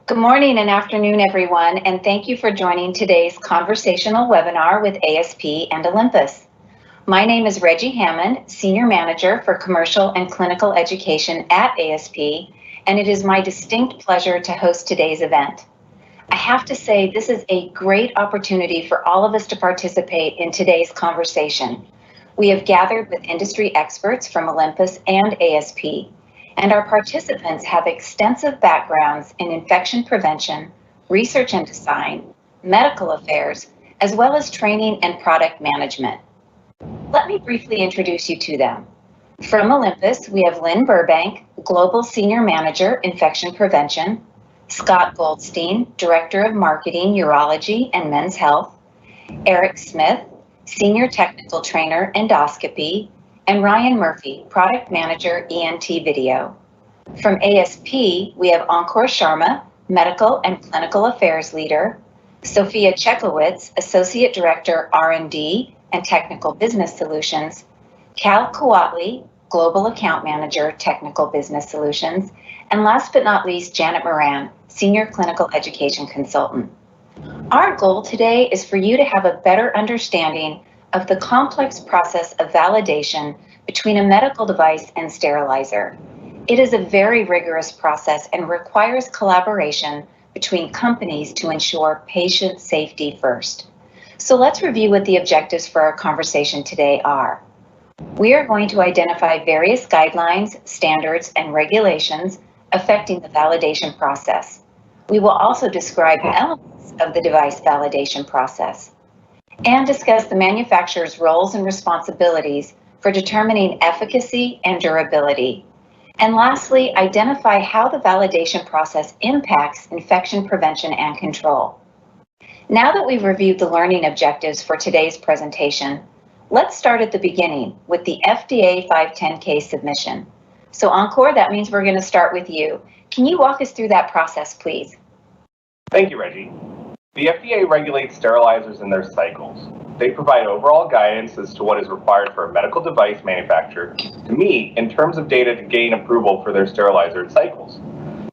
Good morning and afternoon, everyone, and thank you for joining today's conversational webinar with ASP and Olympus. My name is Reggie Hammond, Senior Manager for Commercial and Clinical Education at ASP, and it is my distinct pleasure to host today's event. I have to say, this is a great opportunity for all of us to participate in today's conversation. We have gathered with industry experts from Olympus and ASP, and our participants have extensive backgrounds in infection prevention, research and design, medical affairs, as well as training and product management. Let me briefly introduce you to them. From Olympus, we have Lynn Burbank, Global Senior Manager, Infection Prevention, Scott Goldstein, Director of Marketing, Urology and Men's Health, Eric Smith, Senior Technical Trainer, Endoscopy, and Ryan Murphy, Product Manager, ENT Video. From ASP, we have Ankur Sharma, Medical and Clinical Affairs Leader, Sophia Chekowitz, Associate Director, R&D and Technical Business Solutions, Cal Kuwatli, Global Account Manager, Technical Business Solutions, and last but not least, Janet Moran, Senior Clinical Education Consultant. Our goal today is for you to have a better understanding of the complex process of validation between a medical device and sterilizer. It is a very rigorous process and requires collaboration between companies to ensure patient safety first. So let's review what the objectives for our conversation today are. We are going to identify various guidelines, standards, and regulations affecting the validation process. We will also describe elements of the device validation process and discuss the manufacturer's roles and responsibilities for determining efficacy and durability. And lastly, identify how the validation process impacts infection prevention and control. Now that we've reviewed the learning objectives for today's presentation, let's start at the beginning with the FDA 510K submission. So Ankur, that means we're going to start with you. Can you walk us through that process, please? Thank you, Reggie. The FDA regulates sterilizers and their cycles. They provide overall guidance as to what is required for a medical device manufacturer to meet in terms of data to gain approval for their sterilizer and cycles.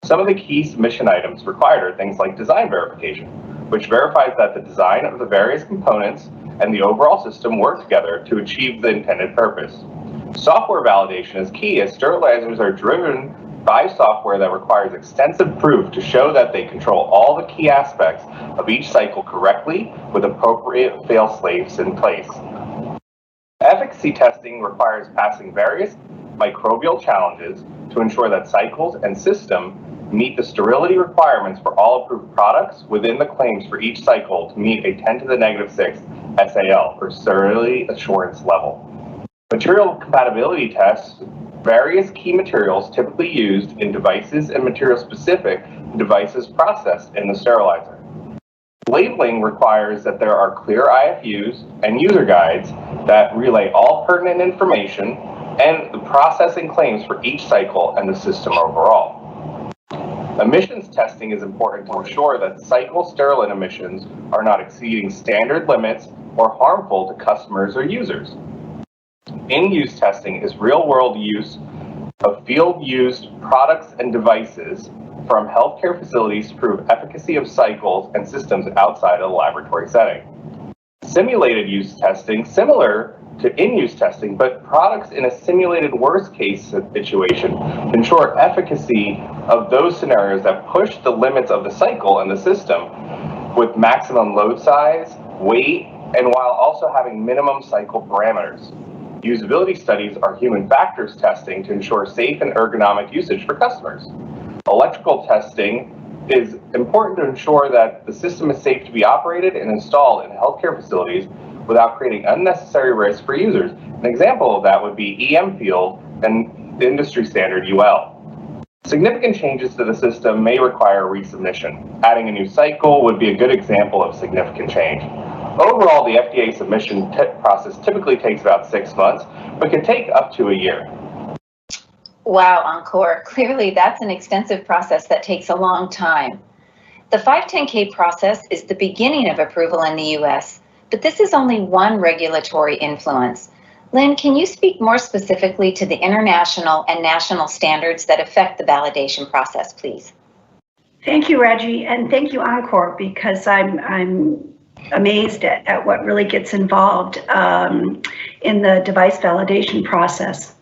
Some of the key submission items required are things like design verification, which verifies that the design of the various components and the overall system work together to achieve the intended purpose. Software validation is key as sterilizers are driven by software that requires extensive proof to show that they control all the key aspects of each cycle correctly with appropriate fail-safes in place. Efficacy testing requires passing various microbial challenges to ensure that cycles and system meet the sterility requirements for all approved products within the claims for each cycle to meet a 10 to the negative 6 SAL, or sterility assurance level. Material compatibility tests various key materials typically used in devices and materials specific to devices processed in the sterilizer. Labeling requires that there are clear IFUs and user guides that relay all pertinent information and the processing claims for each cycle and the system overall. Emissions testing is important to ensure that cycle sterilant emissions are not exceeding standard limits or harmful to customers or users. In-use testing is real-world use of field-used products and devices from healthcare facilities to prove efficacy of cycles and systems outside of the laboratory setting. Simulated use testing, similar to in-use testing, but products in a simulated worst-case situation ensure efficacy of those scenarios that push the limits of the cycle and the system with maximum load size, weight, and while also having minimum cycle parameters. Usability studies are human factors testing to ensure safe and ergonomic usage for customers. Electrical testing is important to ensure that the system is safe to be operated and installed in healthcare facilities without creating unnecessary risk for users. An example of that would be EM field and the industry standard UL. Significant changes to the system may require resubmission. Adding a new cycle would be a good example of significant change. Overall, the FDA submission process typically takes about 6 months, but can take up to a year. Wow, Ankur, clearly that's an extensive process that takes a long time. The 510K process is the beginning of approval in the US, but this is only one regulatory influence. Lynn, can you speak more specifically to the international and national standards that affect the validation process, please? Thank you, Reggie, and thank you, Encore, because I'm amazed at what really gets involved in the device validation process.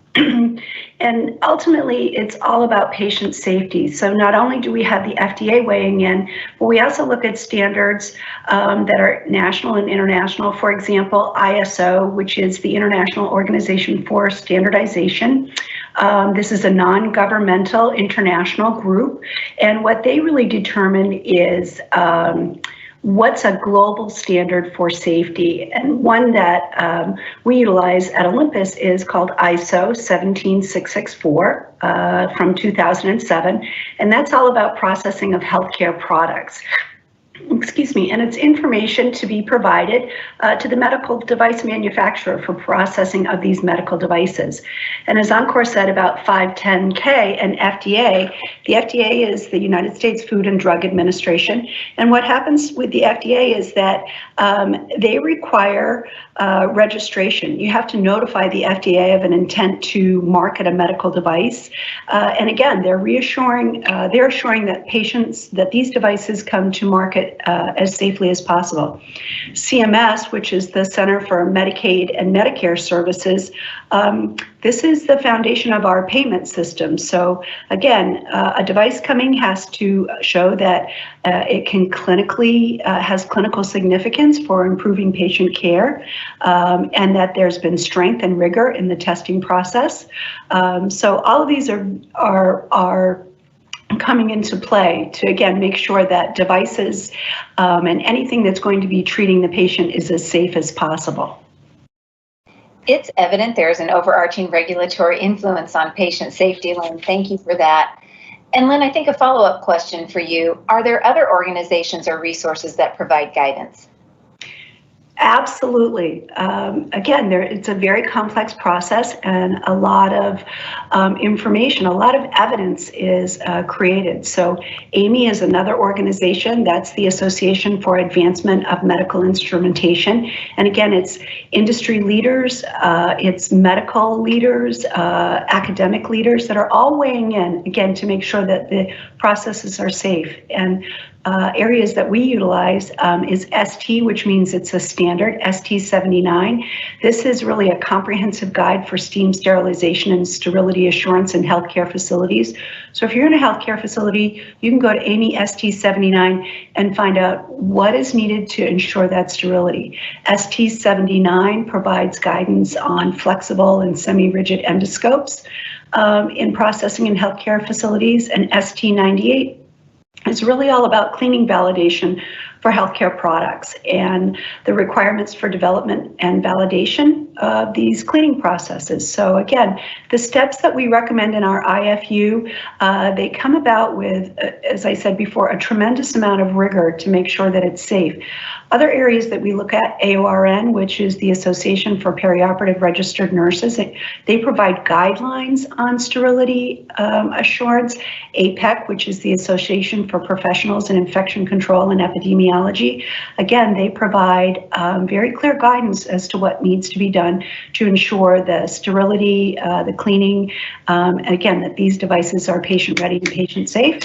And ultimately, it's all about patient safety. So not only do we have the FDA weighing in, but we also look at standards that are national and international. For example, ISO, which is the International Organization for Standardization. This is a non-governmental international group, and what they really determine is what's a global standard for safety. And one that we utilize at Olympus is called ISO 17664 from 2007, and that's all about processing of healthcare products. Excuse me, and it's information to be provided to the medical device manufacturer for processing of these medical devices. And as Encore said about 510K and FDA, the FDA is the United States Food and Drug Administration. And what happens with the FDA is that they require registration. You have to notify the FDA of an intent to market a medical device. And again, they're assuring that patients, that these devices come to market as safely as possible. CMS, which is the Center for Medicaid and Medicare Services, this is the foundation of our payment system. So again, a device coming has to show that it can clinically, has clinical significance for improving patient care, and that there's been strength and rigor in the testing process. So all of these are coming into play to, again, make sure that devices and anything that's going to be treating the patient is as safe as possible. It's evident there's an overarching regulatory influence on patient safety, Lynn. Thank you for that. And Lynn, I think a follow-up question for you. Are there other organizations or resources that provide guidance? Absolutely. Again, it's a very complex process, and a lot of information, a lot of evidence is created. So AMI is another organization. That's the Association for Advancement of Medical Instrumentation. And again, it's industry leaders, it's medical leaders, academic leaders that are all weighing in, again, to make sure that the processes are safe. And areas that we utilize is ST, which means it's a standard, ST 79. This is really a comprehensive guide for steam sterilization and sterility assurance in healthcare facilities. So if you're in a healthcare facility, you can go to AMI ST 79 and find out what is needed to ensure that sterility. ST 79 provides guidance on flexible and semi-rigid endoscopes in processing in healthcare facilities, and ST 98 it's really all about cleaning validation for healthcare products and the requirements for development and validation of these cleaning processes. So again, the steps that we recommend in our IFU, they come about with, as I said before, a tremendous amount of rigor to make sure that it's safe. Other areas that we look at, AORN, which is the Association for Perioperative Registered Nurses, they provide guidelines on sterility assurance. APEC, which is the Association for Professionals in Infection Control and Epidemiology. Again, they provide very clear guidance as to what needs to be done to ensure the sterility, the cleaning, and again, that these devices are patient ready and patient safe,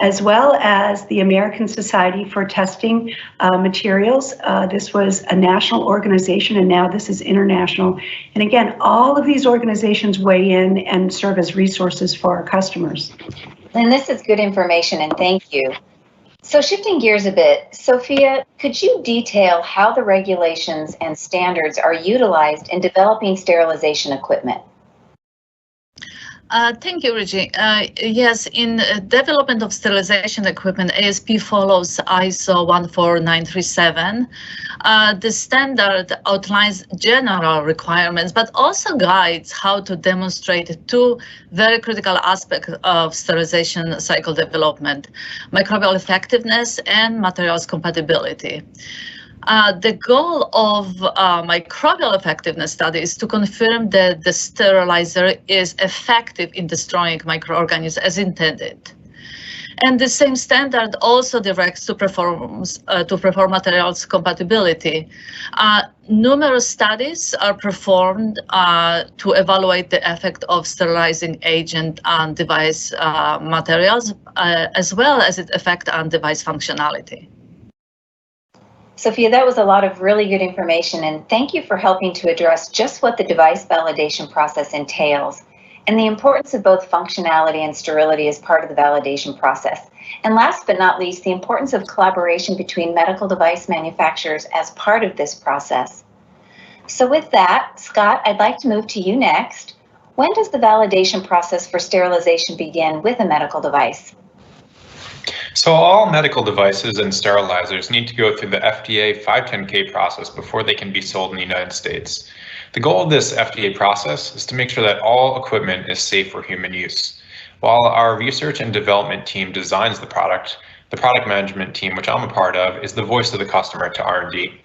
as well as the American Society for Testing Materials. This was a national organization, and now this is international. And again, all of these organizations weigh in and serve as resources for our customers. And this is good information, and thank you. So shifting gears a bit, Sophia, could you detail how the regulations and standards are utilized in developing sterilization equipment? Thank you, Reggie. Yes, in development of sterilization equipment, ASP follows ISO 14937. The standard outlines general requirements, but also guides how to demonstrate two very critical aspects of sterilization cycle development: microbial effectiveness and materials compatibility. The goal of microbial effectiveness study is to confirm that the sterilizer is effective in destroying microorganisms as intended. And the same standard also directs to perform materials compatibility. Numerous studies are performed to evaluate the effect of sterilizing agent on device materials, as well as its effect on device functionality. Sophia, that was a lot of really good information, and thank you for helping to address just what the device validation process entails and the importance of both functionality and sterility as part of the validation process. And last but not least, the importance of collaboration between medical device manufacturers as part of this process. So with that, Scott, I'd like to move to you next. When does the validation process for sterilization begin with a medical device? So all medical devices and sterilizers need to go through the FDA 510(k) process before they can be sold in the United States. The goal of this FDA process is to make sure that all equipment is safe for human use. While our research and development team designs the product management team, which I'm a part of, is the voice of the customer to R&D.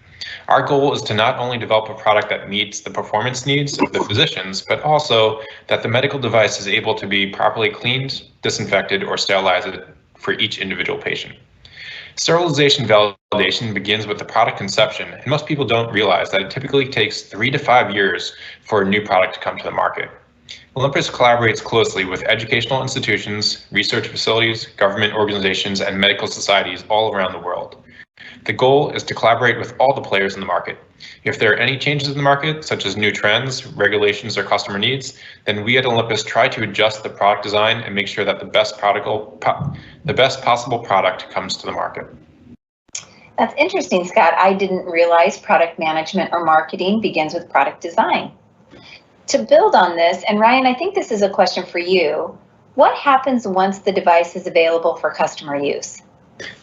Our goal is to not only develop a product that meets the performance needs of the physicians, but also that the medical device is able to be properly cleaned, disinfected, or sterilized for each individual patient. Sterilization validation begins with the product conception, and most people don't realize that it typically takes 3 to 5 years for a new product to come to the market. Olympus collaborates closely with educational institutions, research facilities, government organizations, and medical societies all around the world. The goal is to collaborate with all the players in the market. If there are any changes in the market, such as new trends, regulations, or customer needs, then we at Olympus try to adjust the product design and make sure that the best possible product comes to the market. That's interesting, Scott. I didn't realize product management or marketing begins with product design. To build on this, and Ryan, I think this is a question for you, what happens once the device is available for customer use?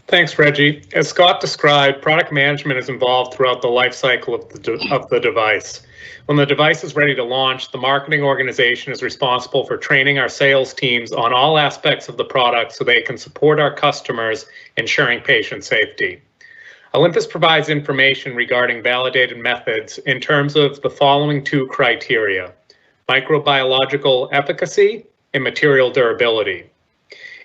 Thanks, Reggie. As Scott described, product management is involved throughout the life cycle of the device. When the device is ready to launch, the marketing organization is responsible for training our sales teams on all aspects of the product so they can support our customers, ensuring patient safety. Olympus provides information regarding validated methods in terms of the following 2 criteria: microbiological efficacy and material durability.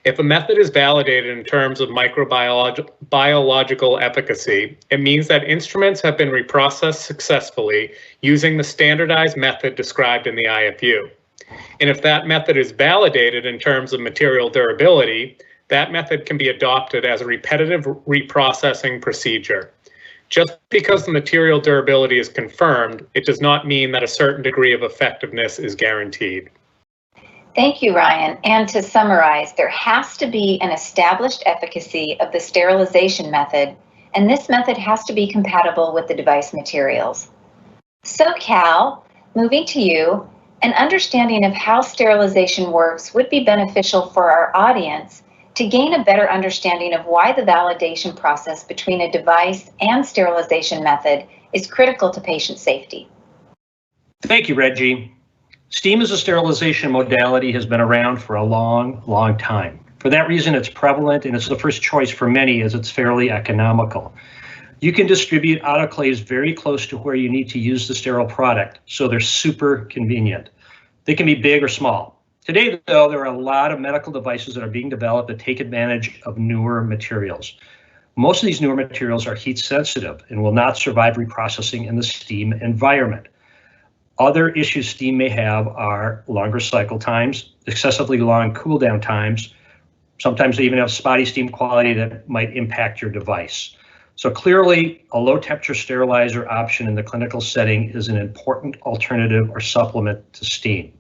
If a method is validated in terms of microbiological efficacy, it means that instruments have been reprocessed successfully using the standardized method described in the IFU. And if that method is validated in terms of material durability, that method can be adopted as a repetitive reprocessing procedure. Just because the material durability is confirmed, it does not mean that a certain degree of effectiveness is guaranteed. Thank you, Ryan. And to summarize, there has to be an established efficacy of the sterilization method, and this method has to be compatible with the device materials. So Cal, moving to you, an understanding of how sterilization works would be beneficial for our audience to gain a better understanding of why the validation process between a device and sterilization method is critical to patient safety. Thank you, Reggie. Steam as a sterilization modality has been around for a long, long time. For that reason, it's prevalent and it's the first choice for many as it's fairly economical. You can distribute autoclaves very close to where you need to use the sterile product, so they're super convenient. They can be big or small. Today, though, there are a lot of medical devices that are being developed that take advantage of newer materials. Most of these newer materials are heat sensitive and will not survive reprocessing in the steam environment. Other issues steam may have are longer cycle times, excessively long cool down times. Sometimes they even have spotty steam quality that might impact your device. So clearly, a low temperature sterilizer option in the clinical setting is an important alternative or supplement to steam.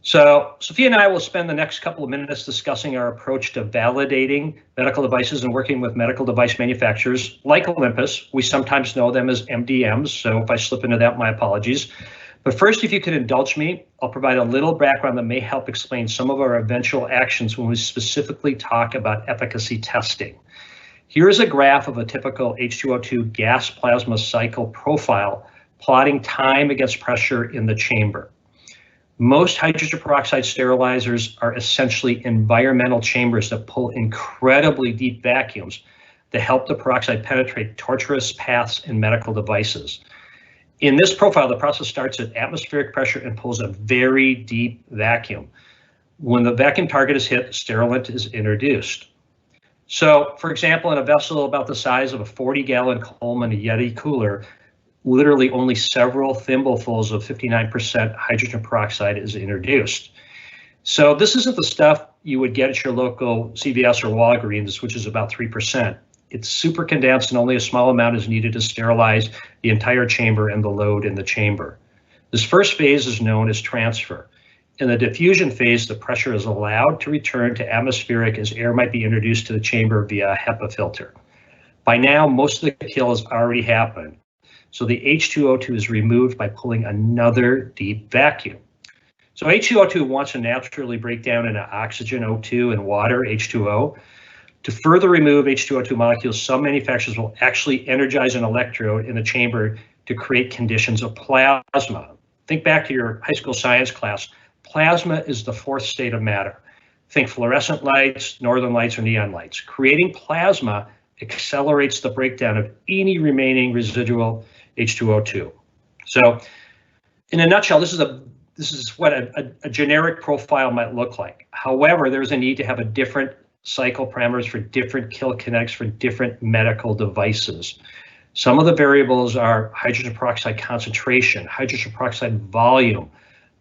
So Sophia and I will spend the next couple of minutes discussing our approach to validating medical devices and working with medical device manufacturers like Olympus. We sometimes know them as MDMs, so if I slip into that, my apologies. But first, if you could indulge me, I'll provide a little background that may help explain some of our eventual actions when we specifically talk about efficacy testing. Here is a graph of a typical H2O2 gas plasma cycle profile, plotting time against pressure in the chamber. Most hydrogen peroxide sterilizers are essentially environmental chambers that pull incredibly deep vacuums to help the peroxide penetrate tortuous paths in medical devices. In this profile, the process starts at atmospheric pressure and pulls a very deep vacuum. When the vacuum target is hit, the sterilant is introduced. So, for example, in a vessel about the size of a 40-gallon Coleman Yeti cooler, literally only several thimblefuls of 59% hydrogen peroxide is introduced. So this isn't the stuff you would get at your local CVS or Walgreens, which is about 3%. It's super condensed and only a small amount is needed to sterilize the entire chamber and the load in the chamber. This first phase is known as transfer. In the diffusion phase, the pressure is allowed to return to atmospheric as air might be introduced to the chamber via a HEPA filter. By now, most of the kill has already happened. So the H2O2 is removed by pulling another deep vacuum. So H2O2 wants to naturally break down into oxygen, O2, and water, H2O. To further remove H2O2 molecules, some manufacturers will actually energize an electrode in the chamber to create conditions of plasma. Think back to your high school science class. Plasma is the fourth state of matter. Think fluorescent lights, northern lights, or neon lights. Creating plasma accelerates the breakdown of any remaining residual H2O2. So in a nutshell, this is what a generic profile might look like. However, there's a need to have a different cycle parameters for different kill kinetics for different medical devices. Some of the variables are hydrogen peroxide concentration, hydrogen peroxide volume,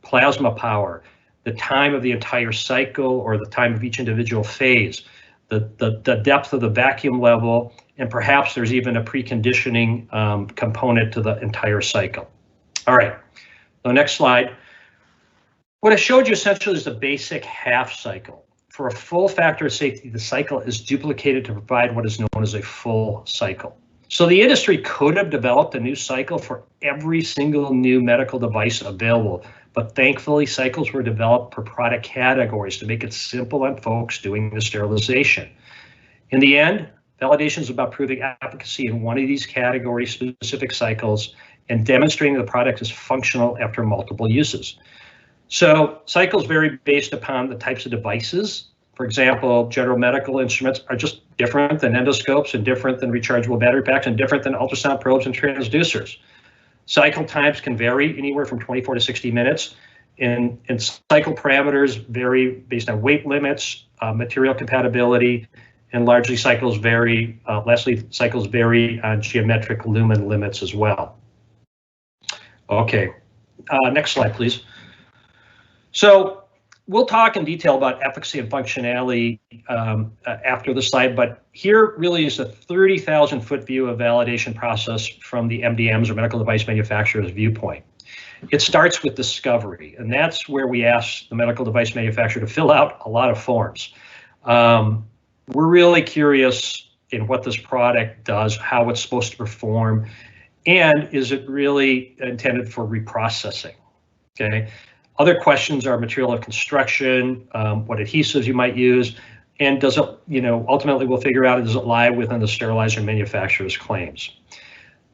plasma power, the time of the entire cycle or the time of each individual phase, the depth of the vacuum level, and perhaps there's even a preconditioning component to the entire cycle. All right, the next slide. What I showed you essentially is the basic half cycle. For a full factor of safety, the cycle is duplicated to provide what is known as a full cycle. So the industry could have developed a new cycle for every single new medical device available, but thankfully cycles were developed per product categories to make it simple on folks doing the sterilization. In the end, validation is about proving efficacy in one of these category-specific cycles and demonstrating the product is functional after multiple uses. So cycles vary based upon the types of devices. For example, general medical instruments are just different than endoscopes and different than rechargeable battery packs and different than ultrasound probes and transducers. Cycle times can vary anywhere from 24 to 60 minutes, and cycle parameters vary based on weight limits, material compatibility, and largely cycles vary, lastly, cycles vary on geometric lumen limits as well. Okay, next slide, please. So we'll talk in detail about efficacy and functionality after the slide, but here really is a 30,000 foot view of validation process from the MDM's or medical device manufacturer's viewpoint. It starts with discovery, and that's where we ask the medical device manufacturer to fill out a lot of forms. We're really curious in what this product does, how it's supposed to perform, and is it really intended for reprocessing, okay? Other questions are material of construction, what adhesives you might use, and does it, ultimately we'll figure out, does it lie within the sterilizer manufacturer's claims?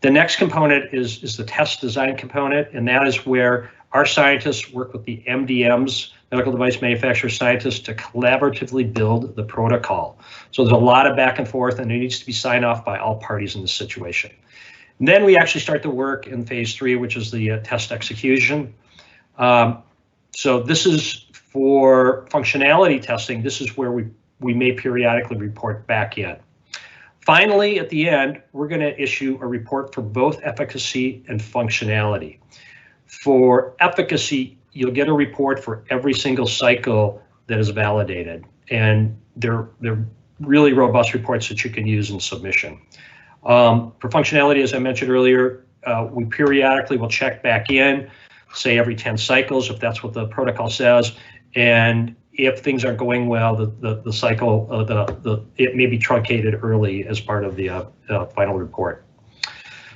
The next component is the test design component, and that is where our scientists work with the MDM's, medical device manufacturer scientists, to collaboratively build the protocol. So there's a lot of back and forth, and it needs to be signed off by all parties in this situation. And then we actually start the work in phase 3, which is the test execution. So this is for functionality testing. This is where we may periodically report back in. Finally, at the end, we're going to issue a report for both efficacy and functionality. For efficacy, you'll get a report for every single cycle that is validated, and they're really robust reports that you can use in submission. For functionality, as I mentioned earlier, we periodically will check back in, say every 10 cycles, if that's what the protocol says, and if things aren't going well, the cycle, it may be truncated early as part of the final report.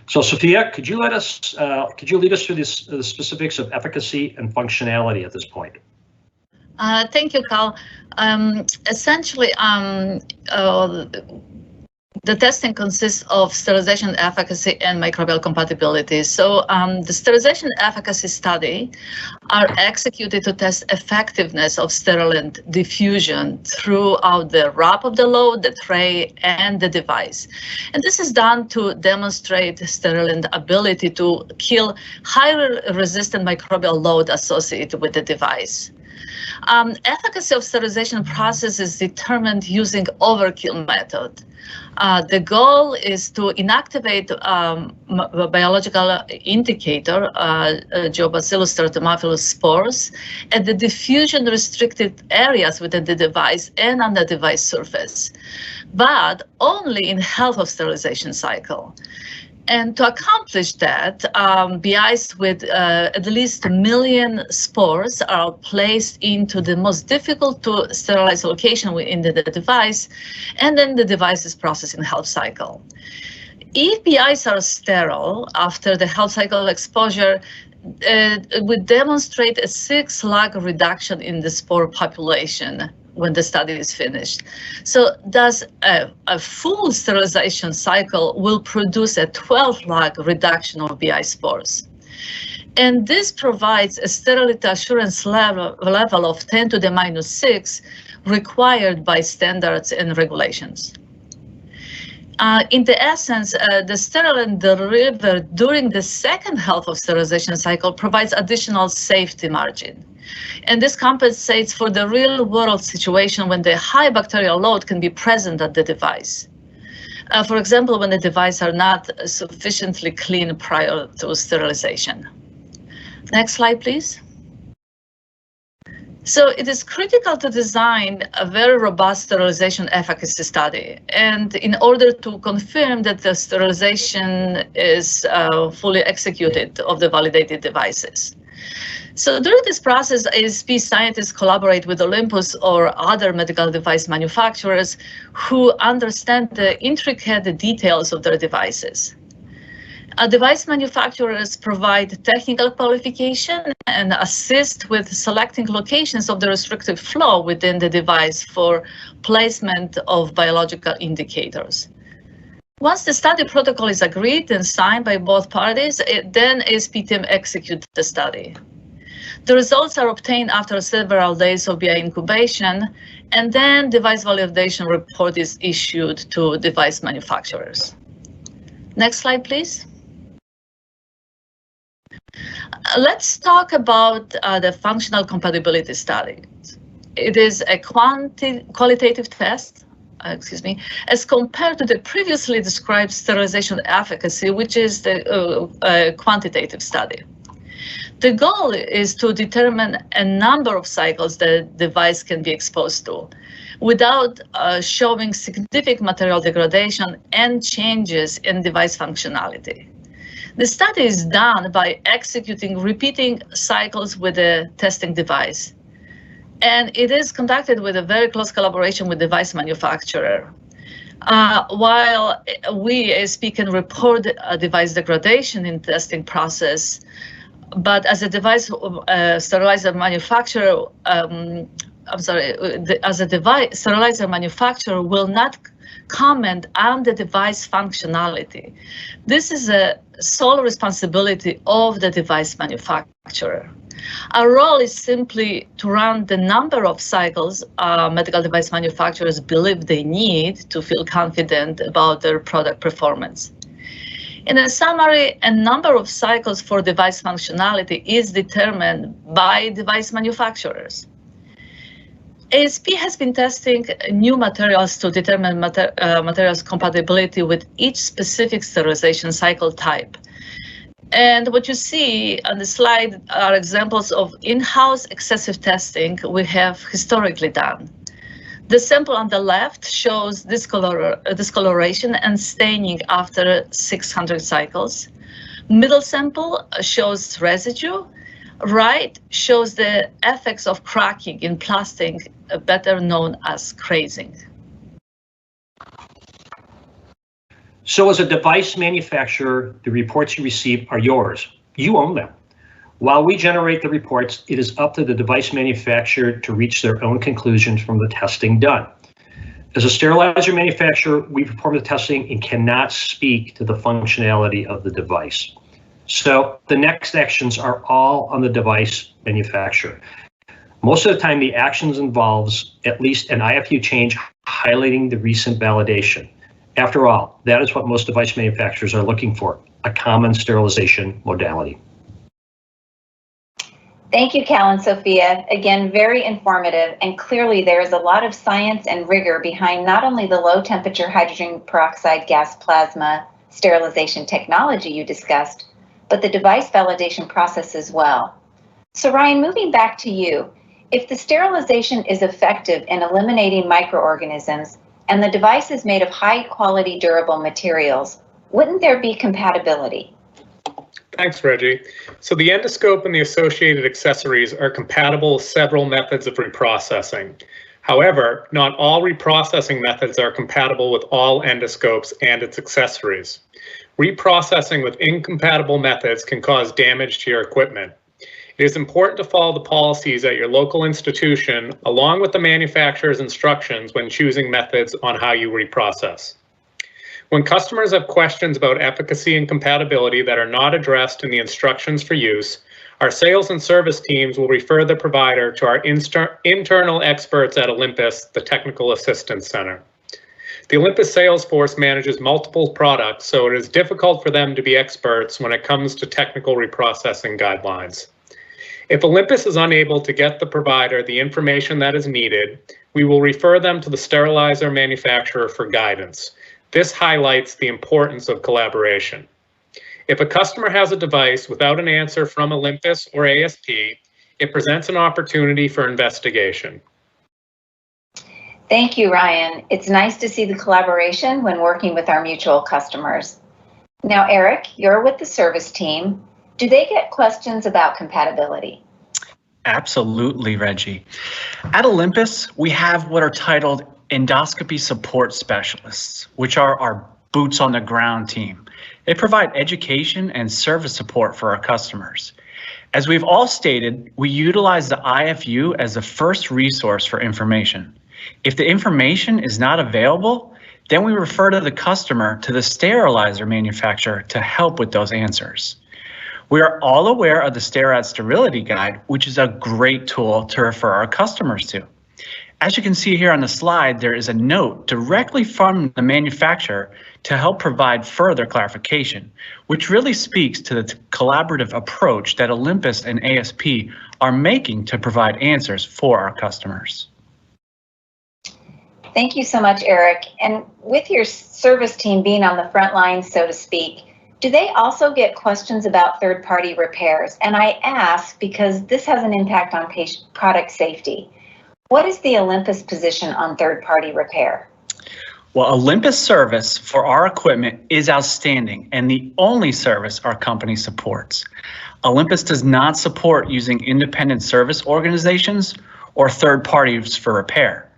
So Sophia, could you lead us through the specifics of efficacy and functionality at this point? Thank you, Carl. Essentially, the testing consists of sterilization efficacy and microbial compatibility. So the sterilization efficacy study are executed to test effectiveness of sterilant diffusion throughout the wrap of the load, the tray, and the device. And this is done to demonstrate sterilant ability to kill highly resistant microbial load associated with the device. Efficacy of sterilization process is determined using overkill method. The goal is to inactivate a biological indicator, Geobacillus streptomaphilus spores, at the diffusion-restricted areas within the device and on the device surface, but only in half of sterilization cycle. And to accomplish that, BIs with at least 1 million spores are placed into the most difficult to sterilize location within the device, and then the device is processed in half cycle. If BIs are sterile after the half cycle exposure, we demonstrate a 6-log reduction in the spore population when the study is finished. So thus a full sterilization cycle will produce a 12-log reduction of BI spores. And this provides a sterility assurance level of 10 to the minus 6 required by standards and regulations. In the essence, the sterile delivered during the second half of sterilization cycle provides additional safety margin. And this compensates for the real-world situation when the high bacterial load can be present at the device. For example, when the devices are not sufficiently clean prior to sterilization. Next slide, please. So it is critical to design a very robust sterilization efficacy study, and in order to confirm that the sterilization is fully executed of the validated devices. So during this process, ASP scientists collaborate with Olympus or other medical device manufacturers who understand the intricate details of their devices. Device manufacturers provide technical qualification and assist with selecting locations of the restricted flow within the device for placement of biological indicators. Once the study protocol is agreed and signed by both parties, then ASP team executes the study. The results are obtained after several days of BI incubation, and then device validation report is issued to device manufacturers. Next slide, please. Let's talk about the functional compatibility study. It is a qualitative test, as compared to the previously described sterilization efficacy, which is the quantitative study. The goal is to determine a number of cycles the device can be exposed to without showing significant material degradation and changes in device functionality. The study is done by executing repeating cycles with the testing device. And it is conducted with a very close collaboration with device manufacturer. While we, ASP, can report device degradation in testing process, but as a device sterilizer manufacturer, sterilizer manufacturer will not comment on the device functionality. This is a sole responsibility of the device manufacturer. Our role is simply to run the number of cycles medical device manufacturers believe they need to feel confident about their product performance. In a summary, a number of cycles for device functionality is determined by device manufacturers. ASP has been testing new materials to determine materials compatibility with each specific sterilization cycle type. And what you see on the slide are examples of in-house excessive testing we have historically done. The sample on the left shows discoloration and staining after 600 cycles. Middle sample shows residue. Right shows the effects of cracking in plastic, better known as crazing. So as a device manufacturer, the reports you receive are yours. You own them. While we generate the reports, it is up to the device manufacturer to reach their own conclusions from the testing done. As a sterilizer manufacturer, we perform the testing and cannot speak to the functionality of the device. So the next actions are all on the device manufacturer. Most of the time, the actions involves at least an IFU change highlighting the recent validation. After all, that is what most device manufacturers are looking for, a common sterilization modality. Thank you, Cal and Sophia. Again, very informative, and clearly there is a lot of science and rigor behind not only the low temperature hydrogen peroxide gas plasma sterilization technology you discussed, but the device validation process as well. So Ryan, moving back to you, if the sterilization is effective in eliminating microorganisms and the device is made of high quality durable materials, wouldn't there be compatibility? Thanks, Reggie. So the endoscope and the associated accessories are compatible with several methods of reprocessing. However, not all reprocessing methods are compatible with all endoscopes and its accessories. Reprocessing with incompatible methods can cause damage to your equipment. It is important to follow the policies at your local institution along with the manufacturer's instructions when choosing methods on how you reprocess. When customers have questions about efficacy and compatibility that are not addressed in the instructions for use, our sales and service teams will refer the provider to our internal experts at Olympus, the Technical Assistance Center. The Olympus sales force manages multiple products, so it is difficult for them to be experts when it comes to technical reprocessing guidelines. If Olympus is unable to get the provider the information that is needed, we will refer them to the sterilizer manufacturer for guidance. This highlights the importance of collaboration. If a customer has a device without an answer from Olympus or ASP, it presents an opportunity for investigation. Thank you, Ryan. It's nice to see the collaboration when working with our mutual customers. Now, Eric, you're with the service team. Do they get questions about compatibility? Absolutely, Reggie. At Olympus, we have what are titled endoscopy support specialists, which are our boots on the ground team. They provide education and service support for our customers. As we've all stated, we utilize the IFU as the first resource for information. If the information is not available, then we refer to the customer to the sterilizer manufacturer to help with those answers. We are all aware of the STERRAD Sterility Guide, which is a great tool to refer our customers to. As you can see here on the slide, there is a note directly from the manufacturer to help provide further clarification, which really speaks to the collaborative approach that Olympus and ASP are making to provide answers for our customers. Thank you so much, Eric. And with your service team being on the front lines, so to speak, do they also get questions about third-party repairs? And I ask because this has an impact on product safety. What is the Olympus position on third-party repair? Well, Olympus service for our equipment is outstanding and the only service our company supports. Olympus does not support using independent service organizations or third parties for repair.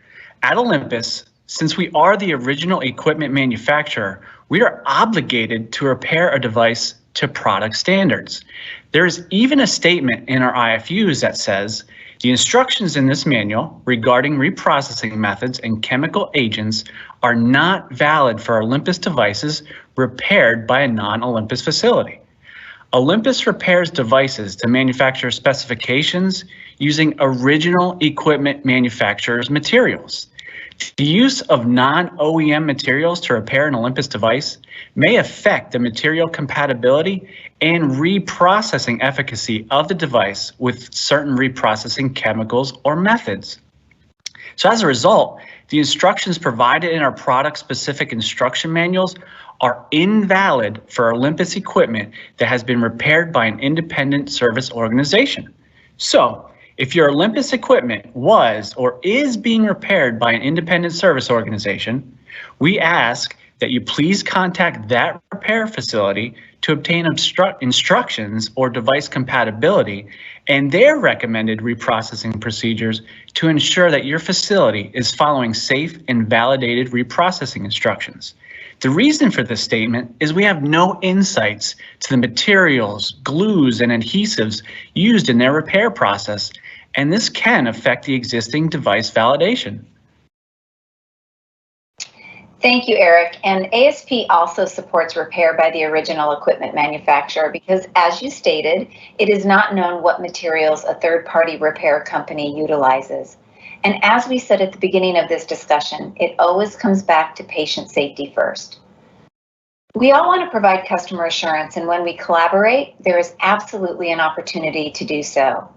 At Olympus, since we are the original equipment manufacturer, we are obligated to repair a device to product standards. There is even a statement in our IFUs that says, the instructions in this manual regarding reprocessing methods and chemical agents are not valid for Olympus devices repaired by a non-Olympus facility. Olympus repairs devices to manufacturer specifications using original equipment manufacturer's materials. The use of non-OEM materials to repair an Olympus device may affect the material compatibility and reprocessing efficacy of the device with certain reprocessing chemicals or methods. So as a result, the instructions provided in our product-specific instruction manuals are invalid for Olympus equipment that has been repaired by an independent service organization. So, if your Olympus equipment was or is being repaired by an independent service organization, we ask that you please contact that repair facility to obtain instructions or device compatibility and their recommended reprocessing procedures to ensure that your facility is following safe and validated reprocessing instructions. The reason for this statement is we have no insights to the materials, glues, and adhesives used in their repair process, and this can affect the existing device validation. Thank you, Eric. And ASP also supports repair by the original equipment manufacturer because, as you stated, it is not known what materials a third-party repair company utilizes. And as we said at the beginning of this discussion, it always comes back to patient safety first. We all want to provide customer assurance, and when we collaborate, there is absolutely an opportunity to do so.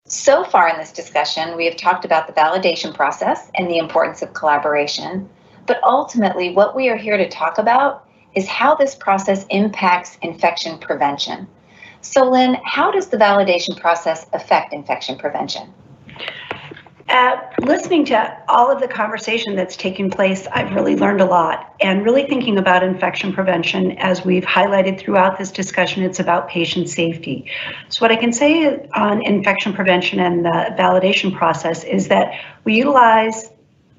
So far in this discussion, we have talked about the validation process and the importance of collaboration, but ultimately what we are here to talk about is how this process impacts infection prevention. So Lynn, how does the validation process affect infection prevention? Listening to all of the conversation that's taking place, I've really learned a lot, and really thinking about infection prevention, as we've highlighted throughout this discussion, it's about patient safety. So what I can say on infection prevention and the validation process is that we utilize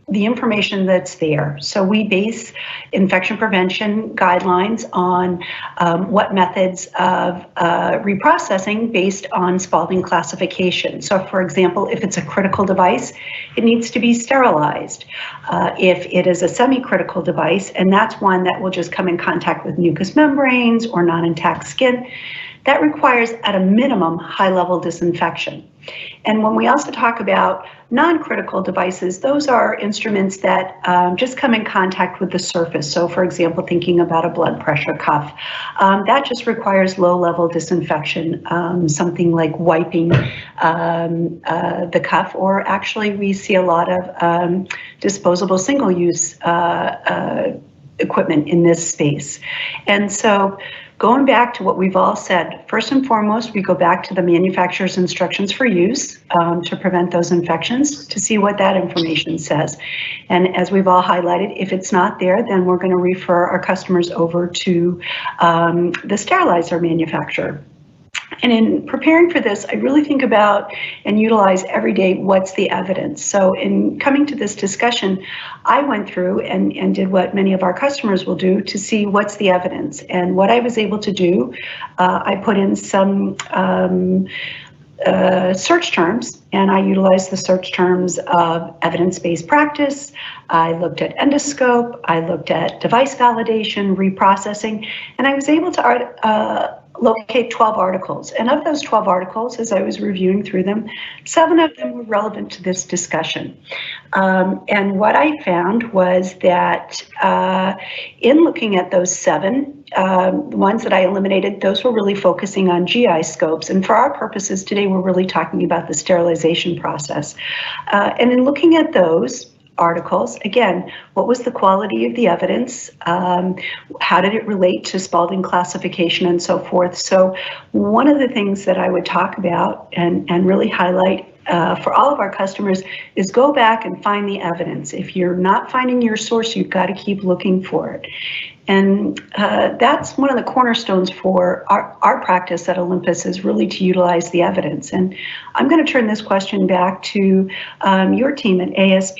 the information that's there. So we base infection prevention guidelines on what methods of reprocessing based on Spalding classification. So for example, if it's a critical device, it needs to be sterilized. If it is a semi-critical device, and that's one that will just come in contact with mucous membranes or non-intact skin, that requires at a minimum high-level disinfection. And when we also talk about non-critical devices, those are instruments that just come in contact with the surface. So for example, thinking about a blood pressure cuff, that just requires low-level disinfection, something like wiping the cuff, or actually we see a lot of disposable single-use equipment in this space. And so going back to what we've all said, first and foremost, we go back to the manufacturer's instructions for use to prevent those infections, to see what that information says. And as we've all highlighted, if it's not there, then we're going to refer our customers over to the sterilizer manufacturer. And in preparing for this, I really think about and utilize every day what's the evidence. So in coming to this discussion, I went through and did what many of our customers will do to see what's the evidence. And what I was able to do, I put in some search terms, and I utilized the search terms of evidence-based practice. I looked at endoscope, I looked at device validation, reprocessing, and I was able to locate 12 articles. And of those 12 articles, as I was reviewing through them, 7 of them were relevant to this discussion. And what I found was that in looking at those 7, the ones that I eliminated, those were really focusing on GI scopes. And for our purposes today, we're really talking about the sterilization process. And in looking at those articles, again, what was the quality of the evidence? How did it relate to Spalding classification and so forth? So one of the things that I would talk about and really highlight for all of our customers is go back and find the evidence. If you're not finding your source, you've got to keep looking for it. And that's one of the cornerstones for our practice at Olympus, is really to utilize the evidence. And I'm going to turn this question back to your team at ASP.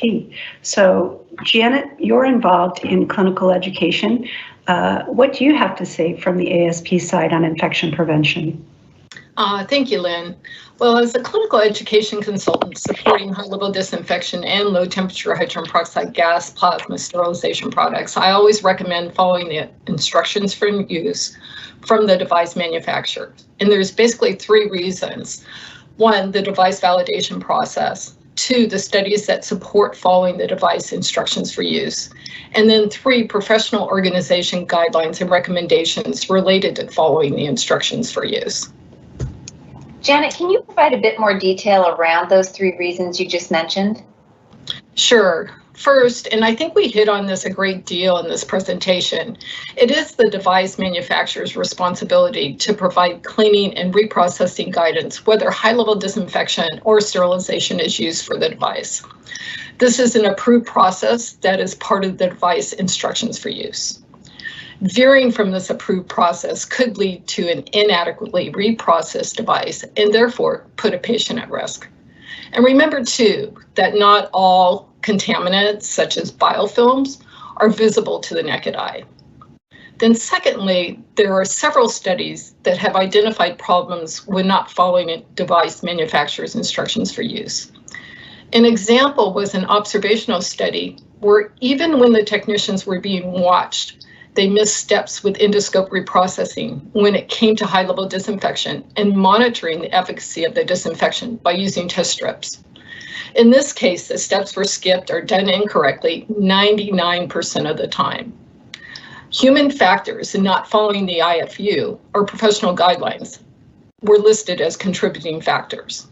So Janet, you're involved in clinical education. What do you have to say from the ASP side on infection prevention? Thank you, Lynn. Well, as a clinical education consultant supporting high-level disinfection and low-temperature hydrogen peroxide gas plasma sterilization products, I always recommend following the instructions for use from the device manufacturer. And there's basically 3 reasons. 1, the device validation process. 2, the studies that support following the device instructions for use. And then 3, professional organization guidelines and recommendations related to following the instructions for use. Janet, can you provide a bit more detail around those 3 reasons you just mentioned? Sure. First, and I think we hit on this a great deal in this presentation, it is the device manufacturer's responsibility to provide cleaning and reprocessing guidance, whether high-level disinfection or sterilization is used for the device. This is an approved process that is part of the device instructions for use. Veering from this approved process could lead to an inadequately reprocessed device and therefore put a patient at risk. And remember too, that not all contaminants such as biofilms are visible to the naked eye. Then secondly, there are several studies that have identified problems when not following a device manufacturer's instructions for use. An example was an observational study where even when the technicians were being watched, they missed steps with endoscope reprocessing when it came to high-level disinfection and monitoring the efficacy of the disinfection by using test strips. In this case, the steps were skipped or done incorrectly 99% of the time. Human factors in not following the IFU or professional guidelines were listed as contributing factors.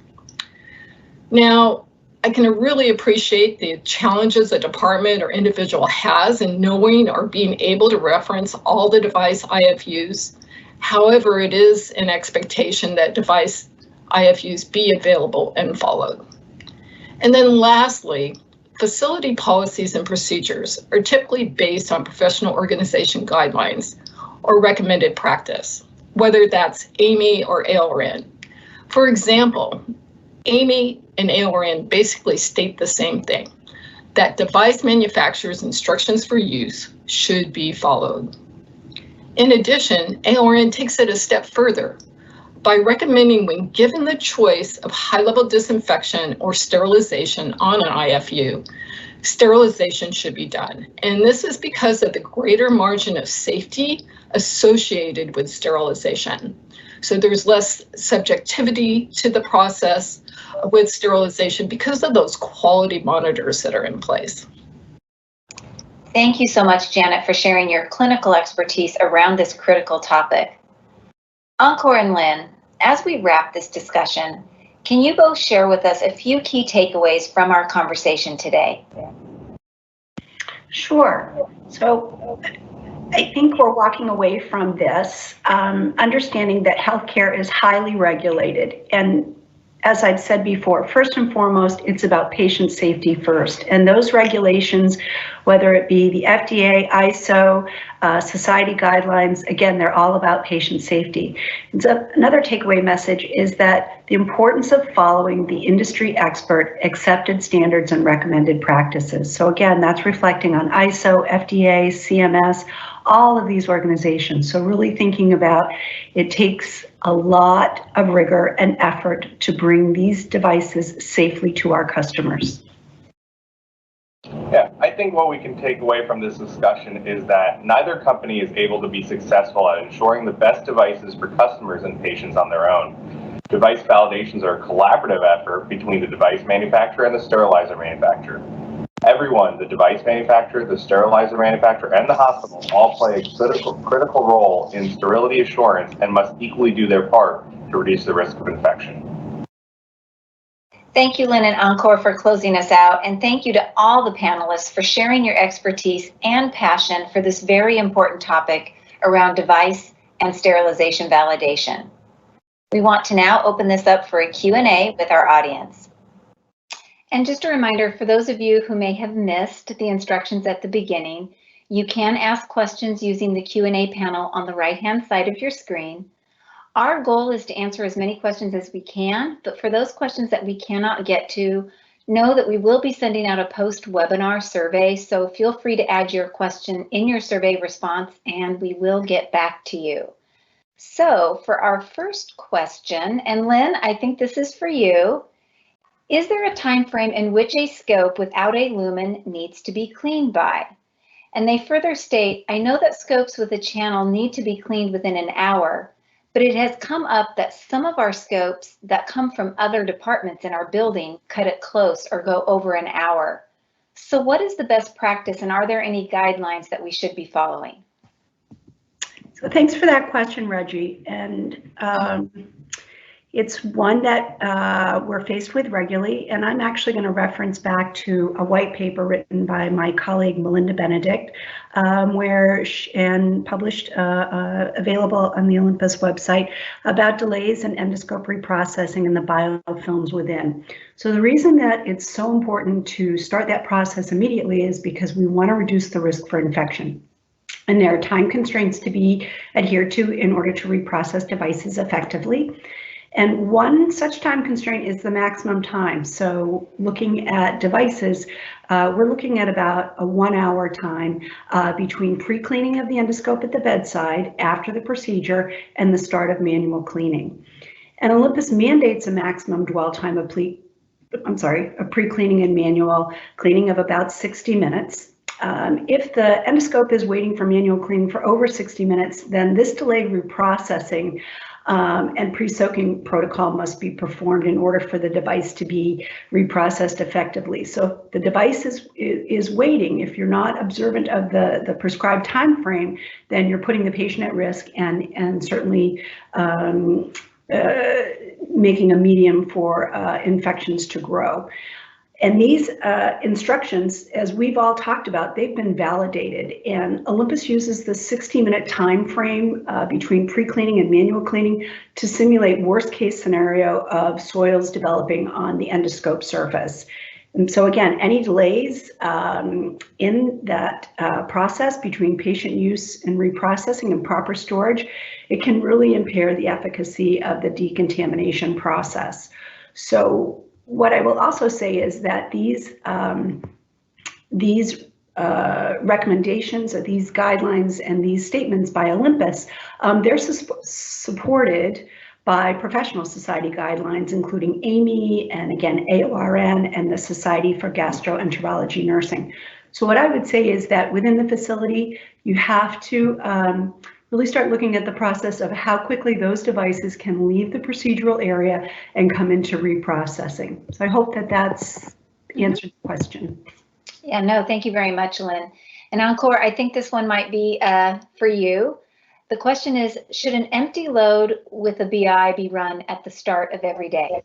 Now, I can really appreciate the challenges a department or individual has in knowing or being able to reference all the device IFUs. However, it is an expectation that device IFUs be available and followed. And then lastly, facility policies and procedures are typically based on professional organization guidelines or recommended practice, whether that's AAMI or ALRN. For example, AAMI and ALRN basically state the same thing, that device manufacturers' instructions for use should be followed. In addition, ALRN takes it a step further by recommending when given the choice of high-level disinfection or sterilization on an IFU, sterilization should be done. And this is because of the greater margin of safety associated with sterilization. So there's less subjectivity to the process with sterilization because of those quality monitors that are in place. Thank you so much, Janet, for sharing your clinical expertise around this critical topic. Encore and Lynn, as we wrap this discussion, can you both share with us a few key takeaways from our conversation today? Sure. So I think we're walking away from this understanding that healthcare is highly regulated. And as I've said before, first and foremost, it's about patient safety first. And those regulations, whether it be the FDA, ISO, society guidelines, again, they're all about patient safety. And so another takeaway message is that the importance of following the industry expert accepted standards and recommended practices. So again, that's reflecting on ISO, FDA, CMS, all of these organizations. So really thinking about it takes a lot of rigor and effort to bring these devices safely to our customers. Yeah, I think what we can take away from this discussion is that neither company is able to be successful at ensuring the best devices for customers and patients on their own. Device validations are a collaborative effort between the device manufacturer and the sterilizer manufacturer. Everyone, the device manufacturer, the sterilizer manufacturer, and the hospital all play a critical role in sterility assurance and must equally do their part to reduce the risk of infection. Thank you, Lynn and Encore, for closing us out, and thank you to all the panelists for sharing your expertise and passion for this very important topic around device and sterilization validation. We want to now open this up for a Q&A with our audience. And just a reminder, for those of you who may have missed the instructions at the beginning, you can ask questions using the Q&A panel on the right-hand side of your screen. Our goal is to answer as many questions as we can, but for those questions that we cannot get to, know that we will be sending out a post-webinar survey, so feel free to add your question in your survey response and we will get back to you. So for our first question, and Lynn, I think this is for you. Is there a time frame in which a scope without a lumen needs to be cleaned by? And they further state, I know that scopes with a channel need to be cleaned within an hour, but it has come up that some of our scopes that come from other departments in our building cut it close or go over an hour. So what is the best practice and are there any guidelines that we should be following? So thanks for that question, Reggie. And it's one that we're faced with regularly, and I'm actually going to reference back to a white paper written by my colleague Melinda Benedict, and published available on the Olympus website about delays in endoscope reprocessing and the biofilms within. So the reason that it's so important to start that process immediately is because we want to reduce the risk for infection. And there are time constraints to be adhered to in order to reprocess devices effectively. And one such time constraint is the maximum time. So looking at devices, we're looking at about a 1 hour time between pre-cleaning of the endoscope at the bedside after the procedure and the start of manual cleaning. And Olympus mandates a maximum dwell time of pre-cleaning and manual cleaning of about 60 minutes. If the endoscope is waiting for manual cleaning for over 60 minutes, then this delayed reprocessing and pre-soaking protocol must be performed in order for the device to be reprocessed effectively. So if the device is waiting, if you're not observant of the prescribed time frame, then you're putting the patient at risk and certainly making a medium for infections to grow. And these instructions, as we've all talked about, they've been validated. And Olympus uses the 60-minute time frame between pre-cleaning and manual cleaning to simulate worst-case scenario of soils developing on the endoscope surface. And so again, any delays in that process between patient use and reprocessing and proper storage, it can really impair the efficacy of the decontamination process. So what I will also say is that these recommendations, or these guidelines and these statements by Olympus, they're supported by professional society guidelines, including AMY and again, AORN and the Society for Gastroenterology Nursing. So what I would say is that within the facility, you have to really start looking at the process of how quickly those devices can leave the procedural area and come into reprocessing. So I hope that that's answered the question. Yeah, no, thank you very much, Lynn. And Encore, I think this one might be for you. The question is, should an empty load with a BI be run at the start of every day?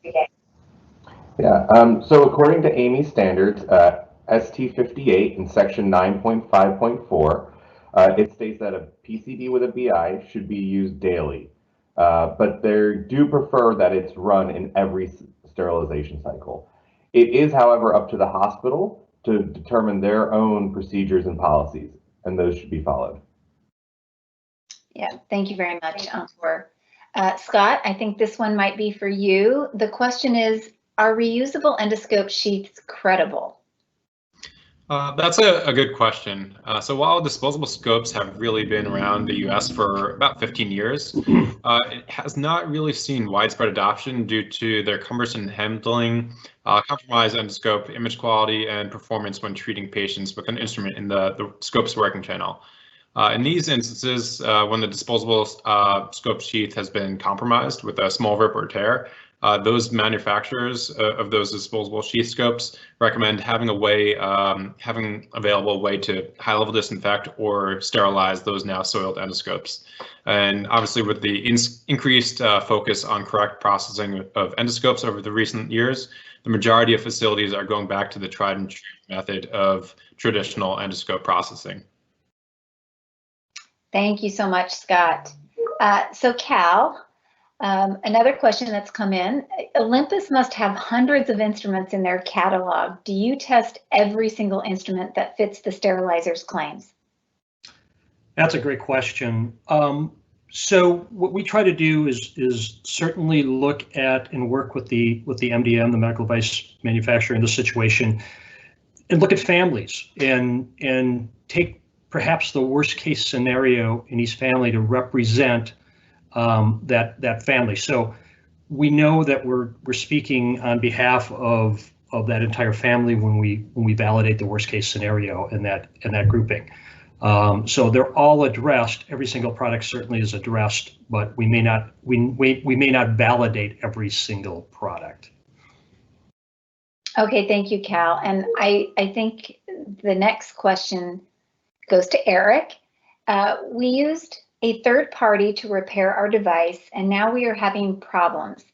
Yeah, so according to AMY standards, ST58 in section 9.5.4, it states that a PCB with a BI should be used daily, but they do prefer that it's run in every sterilization cycle. It is, however, up to the hospital to determine their own procedures and policies, and those should be followed. Yeah, thank you very much, Encore. Scott, I think this one might be for you. The question is, are reusable endoscope sheaths credible? That's a good question. So while disposable scopes have really been around the US for about 15 years, it has not really seen widespread adoption due to their cumbersome handling, compromised endoscope image quality, and performance when treating patients with an instrument in the scope's working channel. In these instances, when the disposable scope sheath has been compromised with a small rip or tear, those manufacturers of those disposable sheath scopes recommend having available a way to high-level disinfect or sterilize those now soiled endoscopes. And obviously, with the increased focus on correct processing of endoscopes over the recent years, the majority of facilities are going back to the tried and true method of traditional endoscope processing. Thank you so much, Scott. So Cal, another question that's come in. Olympus must have hundreds of instruments in their catalog. Do you test every single instrument that fits the sterilizer's claims? That's a great question. So what we try to do is certainly look at and work with the MDM, the medical device manufacturer, in this situation, and look at families and take perhaps the worst case scenario in each family to represent that family. So we know that we're speaking on behalf of that entire family when we validate the worst case scenario in that grouping. So they're all addressed. Every single product certainly is addressed, but we may not validate every single product. Okay, thank you, Cal. And I think the next question goes to Eric. We used a third party to repair our device, and now we are having problems.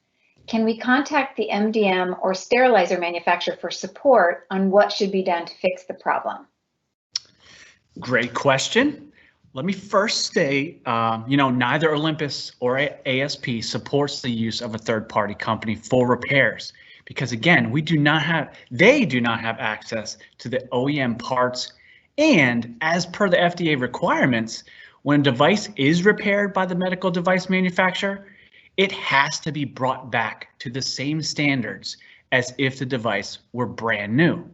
Can we contact the MDM or sterilizer manufacturer for support on what should be done to fix the problem? Great question. Let me first say, neither Olympus or ASP supports the use of a third-party company for repairs, because again, they do not have access to the OEM parts. And as per the FDA requirements, when a device is repaired by the medical device manufacturer, it has to be brought back to the same standards as if the device were brand new.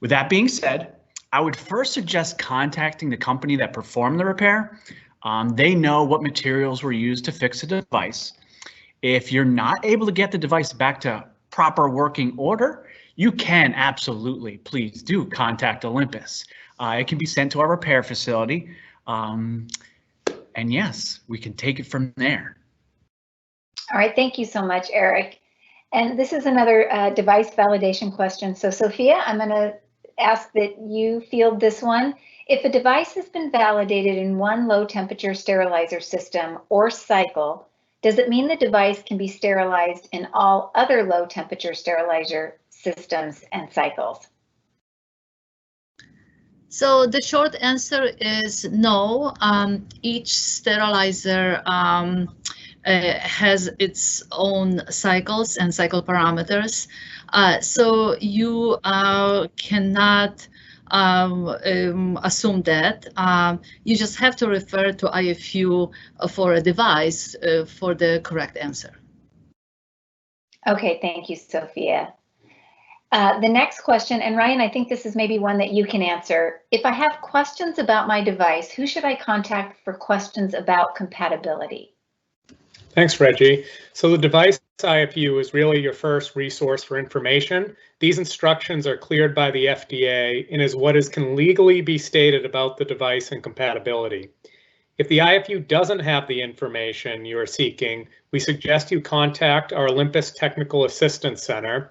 With that being said, I would first suggest contacting the company that performed the repair. They know what materials were used to fix the device. If you're not able to get the device back to proper working order, you can absolutely, please do contact Olympus. It can be sent to our repair facility. And yes, we can take it from there. All right, thank you so much, Eric. And this is another device validation question. So Sophia, I'm going to ask that you field this one. If a device has been validated in one low temperature sterilizer system or cycle, Does it mean the device can be sterilized in all other low temperature sterilizer systems and cycles? So the short answer is no. Each sterilizer has its own cycles and cycle parameters. So you cannot assume that. You just have to refer to IFU for a device for the correct answer. Okay, thank you, Sophia. The next question, and Ryan, I think this is maybe one that you can answer. If I have questions about my device, who should I contact for questions about compatibility? Thanks, Reggie. So the device IFU is really your first resource for information. These instructions are cleared by the FDA and is what can legally be stated about the device and compatibility. If the IFU doesn't have the information you are seeking, we suggest you contact our Olympus Technical Assistance Center,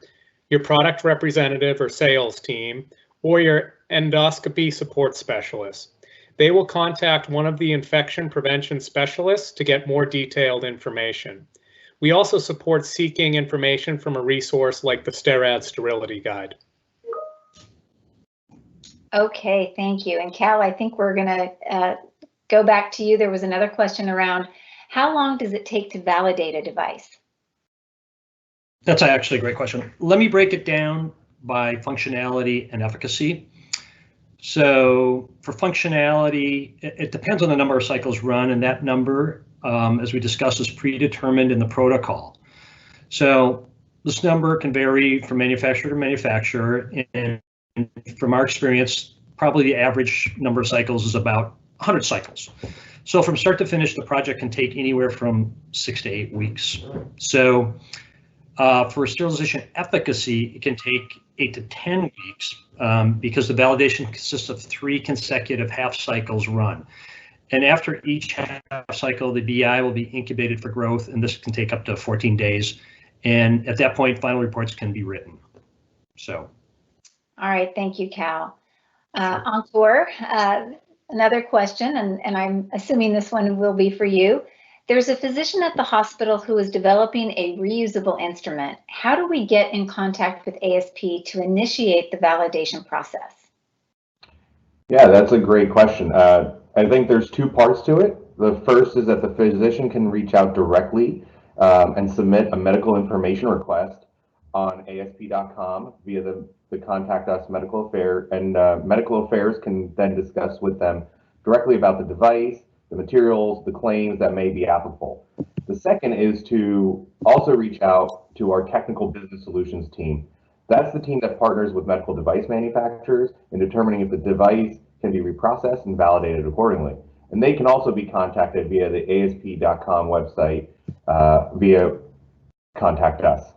your product representative or sales team, or your endoscopy support specialist. They will contact one of the infection prevention specialists to get more detailed information. We also support seeking information from a resource like the STERRAD Sterility Guide. Okay, thank you. And Cal, I think we're going to go back to you. There was another question around how long does it take to validate a device? That's actually a great question. Let me break it down by functionality and efficacy. So for functionality, it depends on the number of cycles run, and that number, as we discussed, is predetermined in the protocol. So this number can vary from manufacturer to manufacturer, and from our experience, probably the average number of cycles is about 100 cycles. So from start to finish, the project can take anywhere from 6 to 8 weeks. So for sterilization efficacy, it can take 8 to 10 weeks because the validation consists of 3 consecutive half cycles run. And after each half cycle, the BI will be incubated for growth, and this can take up to 14 days. And at that point, final reports can be written. So. All right, thank you, Cal. Encore, another question, and I'm assuming this one will be for you. There's a physician at the hospital who is developing a reusable instrument. How do we get in contact with ASP to initiate the validation process? Yeah, that's a great question. I think there's 2 parts to it. The first is that the physician can reach out directly and submit a medical information request on asp.com via the Contact Us Medical Affairs, and Medical Affairs can then discuss with them directly about the device, the materials, the claims that may be applicable. The second is to also reach out to our technical business solutions team. That's the team that partners with medical device manufacturers in determining if the device can be reprocessed and validated accordingly. And they can also be contacted via the asp.com website via Contact Us.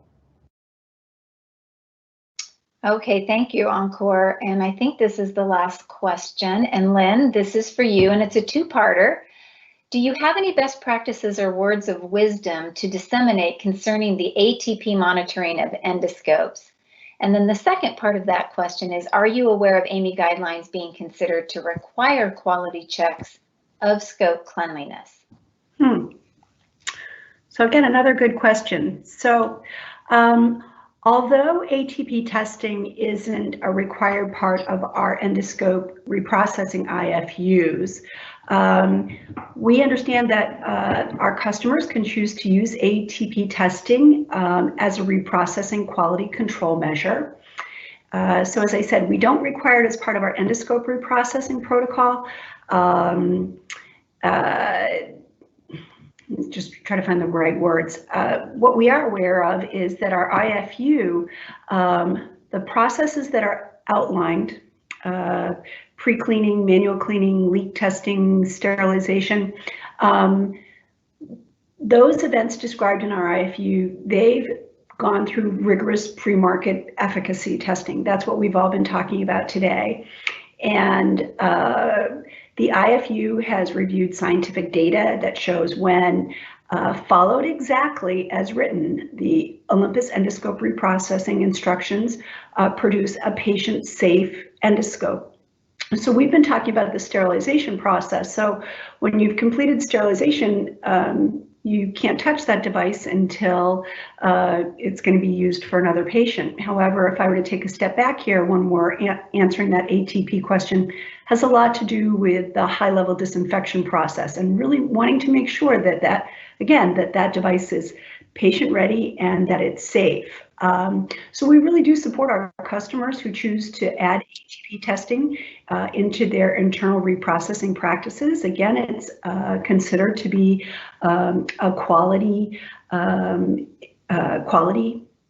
Okay, thank you, Encore. And I think this is the last question. And Lynn, this is for you, and it's a 2-parter. Do you have any best practices or words of wisdom to disseminate concerning the ATP monitoring of endoscopes? And then the second part of that question is, are you aware of AAMI guidelines being considered to require quality checks of scope cleanliness? So again, another good question. So although ATP testing isn't a required part of our endoscope reprocessing IFUs, we understand that our customers can choose to use ATP testing as a reprocessing quality control measure. So as I said, we don't require it as part of our endoscope reprocessing protocol. Just try to find the right words. What we are aware of is that our IFU, the processes that are outlined, pre-cleaning, manual cleaning, leak testing, sterilization, those events described in our IFU, they've gone through rigorous pre-market efficacy testing. That's what we've all been talking about today. And the IFU has reviewed scientific data that shows when followed exactly as written, the Olympus endoscope reprocessing instructions produce a patient-safe endoscope. So we've been talking about the sterilization process. So when you've completed sterilization, you can't touch that device until it's going to be used for another patient. However, if I were to take a step back here, when we're answering that ATP question, has a lot to do with the high-level disinfection process and really wanting to make sure that that device is patient-ready and that it's safe. So we really do support our customers who choose to add ATP testing into their internal reprocessing practices. Again, it's considered to be a quality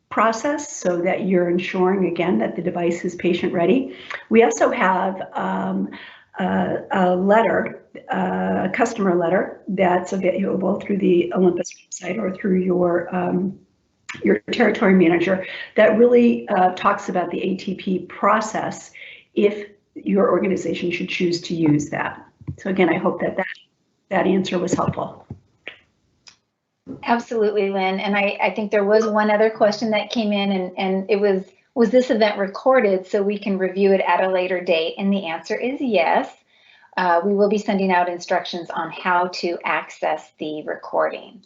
process, so that you're ensuring, again, that the device is patient ready. We also have a letter, a customer letter that's available through the Olympus website or through your territory manager that really talks about the ATP process if your organization should choose to use that. So again, I hope that answer was helpful. Absolutely, Lynn. And I think there was one other question that came in, and it was this event recorded so we can review it at a later date? And the answer is yes. We will be sending out instructions on how to access the recording.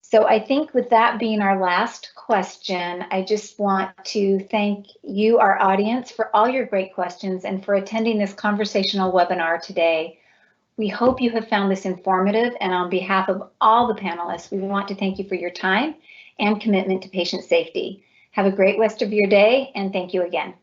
So I think with that being our last question, I just want to thank you, our audience, for all your great questions and for attending this conversational webinar today. We hope you have found this informative, and on behalf of all the panelists, we want to thank you for your time and commitment to patient safety. Have a great rest of your day, and thank you again.